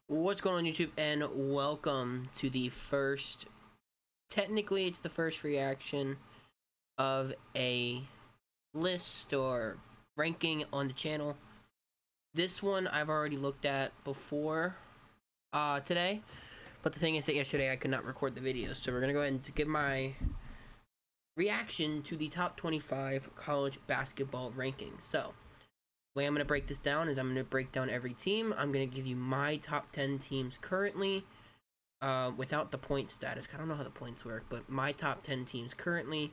What's going on, YouTube, and welcome to the first, technically it's the first reaction of a list or ranking on the channel. This one I've already looked at before today, but the thing is that yesterday I could not record the video, so we're going to go ahead and give my reaction to the top 25 college basketball rankings. So the way I'm going to break this down is I'm going to break down every team. I'm going to give you my top 10 teams currently, without the point status. I don't know how the points work, but my top 10 teams currently.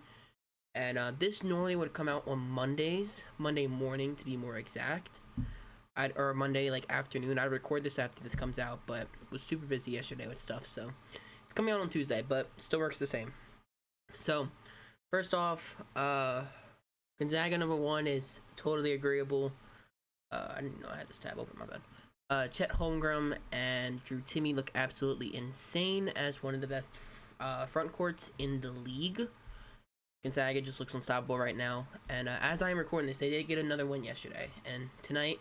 And this normally would come out on Monday morning to be more exact. Or Monday like afternoon. I'd record this after this comes out, but was super busy yesterday with stuff, so it's coming out on Tuesday, but still works the same. So first off, Gonzaga number 1 is totally agreeable. I didn't know I had this tab open, my bad. Chet Holmgren and Drew Timme look absolutely insane as one of the best front courts in the league. Gonzaga just looks unstoppable right now. And as I'm recording this, they did get another win yesterday. And tonight,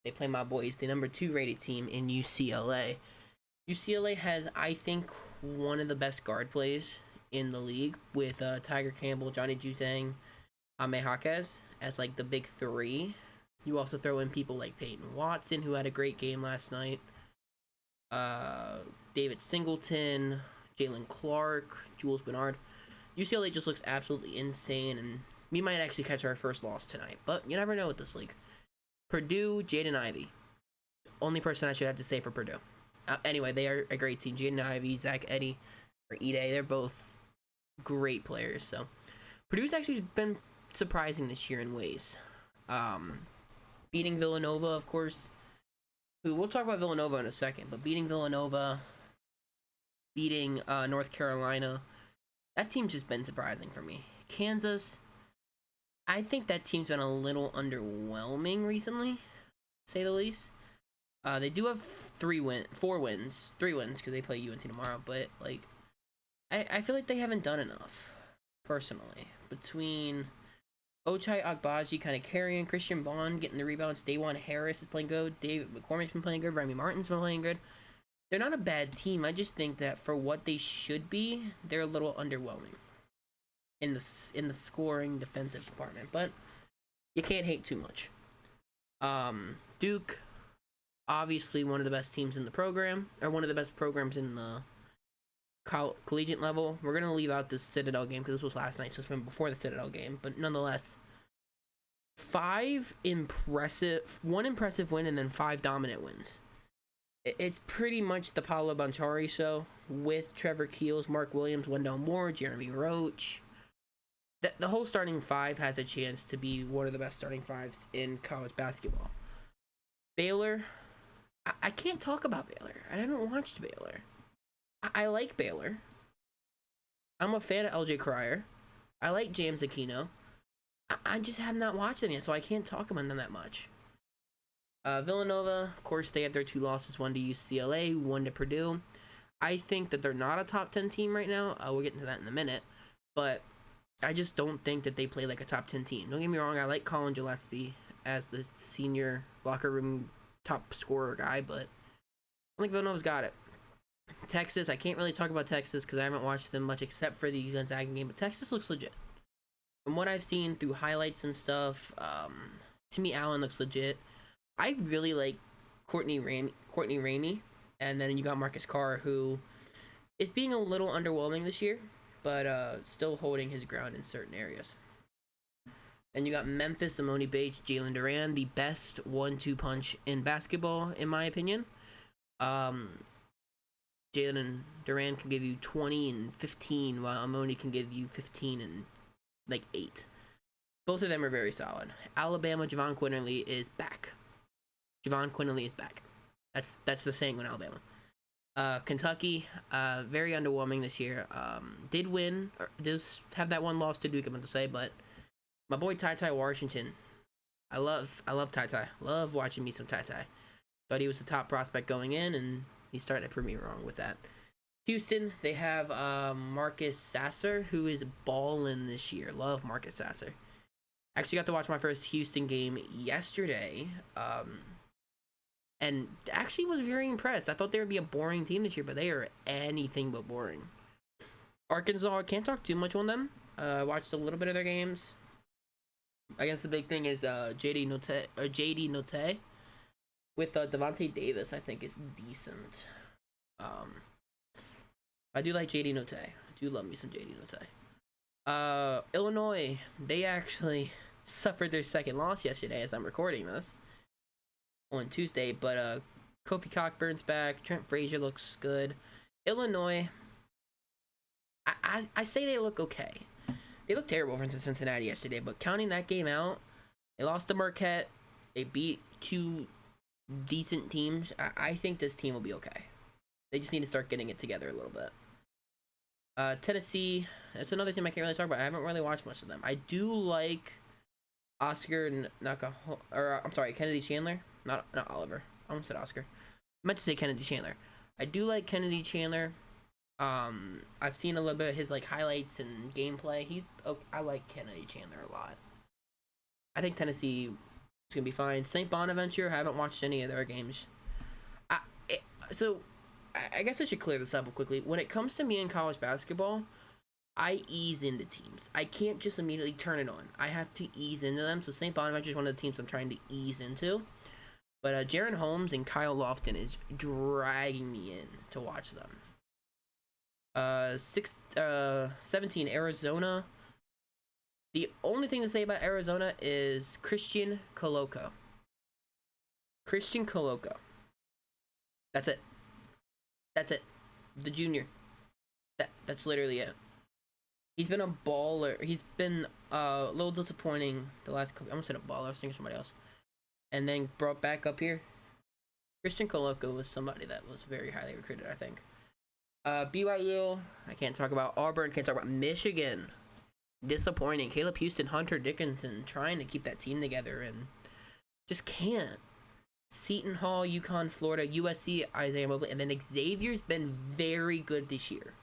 they play my boys, the number 2 rated team in UCLA. UCLA has, I think, one of the best guard plays in the league with Tiger Campbell, Johnny Juzang, Ame Jaquez as like the big 3. You also throw in people like Peyton Watson, who had a great game last night. David Singleton, Jalen Clark, Jules Bernard. UCLA just looks absolutely insane, and we might actually catch our first loss tonight. But you never know with this league. Purdue, Jaden Ivey. Only person I should have to say for Purdue. Anyway, they are a great team. Jaden Ivey, Zach Edey, or Ide, they're both great players. So Purdue's actually been surprising this year in ways. Beating Villanova, of course. We'll talk about Villanova in a second, but beating Villanova, beating North Carolina, that team's just been surprising for me. Kansas, I think that team's been a little underwhelming recently, to say the least. They do have 3 wins, because they play UNT tomorrow, but like, I feel like they haven't done enough, personally. Between Ochai Agbaji kind of carrying, Christian Bond getting the rebounds, Dajuan Harris is playing good, David McCormick's been playing good, Remy Martin's been playing good. They're not a bad team. I just think that for what they should be, they're a little underwhelming in the scoring defensive department. But you can't hate too much. Duke, obviously one of the best teams in the program, or one of the best programs in the collegiate level. We're gonna leave out this Citadel game because this was last night, so it's been before the Citadel game. But nonetheless, one impressive win and then 5 dominant wins. It's pretty much the Paolo Banchari show with Trevor Keels, Mark Williams, Wendell Moore, Jeremy Roach. The whole starting 5 has a chance to be one of the best starting 5s in college basketball. Baylor, I can't talk about Baylor. I haven't watched Baylor. I like Baylor. I'm a fan of LJ Cryer. I like James Aquino. I just have not watched them yet, so I can't talk about them that much. Villanova, of course, they have their 2 losses, 1 to UCLA, 1 to Purdue. I think that they're not a top 10 team right now. We'll get into that in a minute. But I just don't think that they play like a top 10 team. Don't get me wrong, I like Colin Gillespie as the senior locker room top scorer guy, but I think Villanova's got it. Texas, I can't really talk about Texas because I haven't watched them much except for the Gonzaga game, but Texas looks legit. From what I've seen through highlights and stuff, Timmy Allen looks legit. I really like Courtney Ramey, and then you got Marcus Carr, who is being a little underwhelming this year, but still holding his ground in certain areas. And you got Memphis, Simone Bates, Jalen Duran, the best 1-2 punch in basketball, in my opinion. Jalen Duran can give you 20 and 15, while Amoni can give you 15 and like 8. Both of them are very solid. Alabama, Javon Quinterly is back. That's the saying in Alabama. Kentucky, very underwhelming this year. Did win, or does have that one loss to Duke, I'm going to say, but my boy Ty Washington, I love Ty. Love watching me some Ty. Thought he was the top prospect going in, and he's starting to prove me wrong with that. Houston, they have Marcus Sasser, who is balling this year. Love Marcus Sasser. Actually got to watch my first Houston game yesterday. and actually was very impressed. I thought they would be a boring team this year, but they are anything but boring. Arkansas, can't talk too much on them. Watched a little bit of their games. I guess the big thing is JD Note with Devontae Davis. I think is decent. I do like JD Note. I do love me some JD Note. Illinois, they actually suffered their second loss yesterday as I'm recording this on Tuesday, but Kofi Cockburn's back. Trent Frazier looks good. Illinois, I say they look okay. They looked terrible versus Cincinnati yesterday, but counting that game out, they lost to Marquette. They beat two decent teams. I think this team will be okay. They just need to start getting it together a little bit. Tennessee, that's another team I can't really talk about. I haven't really watched much of them. I do like Kennedy Chandler. Not Oliver. I almost said Oscar. I meant to say Kennedy Chandler. I do like Kennedy Chandler. I've seen a little bit of his like highlights and gameplay. I like Kennedy Chandler a lot. I think Tennessee is gonna be fine. St. Bonaventure, haven't watched any of their games. I guess I should clear this up quickly. When it comes to me in college basketball, I ease into teams. I can't just immediately turn it on. I have to ease into them. So St. Bonaventure is one of the teams I'm trying to ease into. But Jaron Holmes and Kyle Lofton is dragging me in to watch them. 17 Arizona. The only thing to say about Arizona is Christian Koloka. That's it. The junior. That's literally it. He's been a baller. He's been a little disappointing the last couple. I almost said a baller. I was thinking somebody else. And then brought back up here. Christian Koloka was somebody that was very highly recruited, I think. BYU, I can't talk about. Auburn, can't talk about. Michigan, disappointing. Caleb Houston, Hunter Dickinson, trying to keep that team together and just can't. Seton Hall, UConn, Florida, USC, Isaiah Mobley, and then Xavier's been very good this year.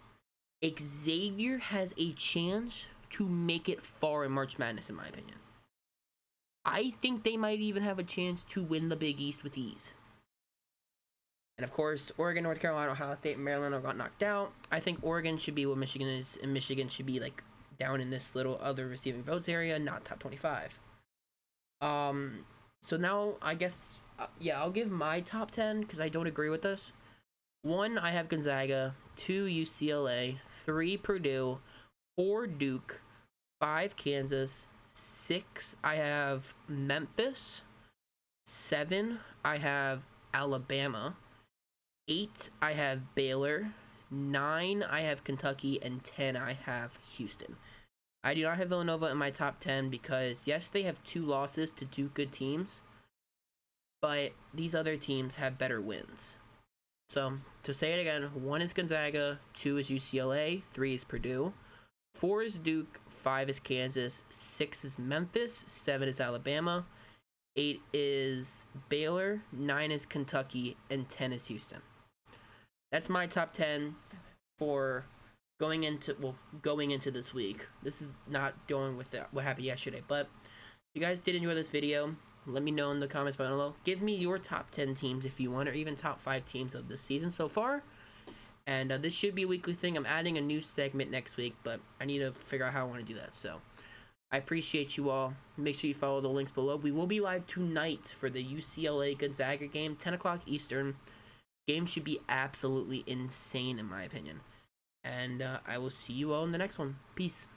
Xavier has a chance to make it far in March Madness, in my opinion. I think they might even have a chance to win the Big East with ease. And of course, Oregon, North Carolina, Ohio State, and Maryland all got knocked out. I think Oregon should be what Michigan is, and Michigan should be like down in this little other receiving votes area, not top 25. So now I guess, I'll give my top 10 because I don't agree with this. 1, I have Gonzaga. 2, UCLA. 3, Purdue. 4, Duke. 5, Kansas. 6, I have Memphis. 7, I have Alabama. 8, I have Baylor. 9, I have Kentucky. And 10, I have Houston. I do not have Villanova in my top 10 because, yes, they have 2 losses to 2 good teams, but these other teams have better wins. So, to say it again, 1 is Gonzaga, 2 is UCLA, 3 is Purdue, 4 is Duke, 5 is Kansas, 6 is Memphis, 7 is Alabama, 8 is Baylor, 9 is Kentucky, and 10 is Houston. That's my top 10 for going into this week. This is not going with what happened yesterday, but if you guys did enjoy this video, let me know in the comments below. Give me your top 10 teams if you want, or even top 5 teams of this season so far. And this should be a weekly thing. I'm adding a new segment next week, but I need to figure out how I want to do that. So I appreciate you all. Make sure you follow the links below. We will be live tonight for the UCLA Gonzaga game, 10 o'clock Eastern. Game should be absolutely insane in my opinion. And I will see you all in the next one. Peace.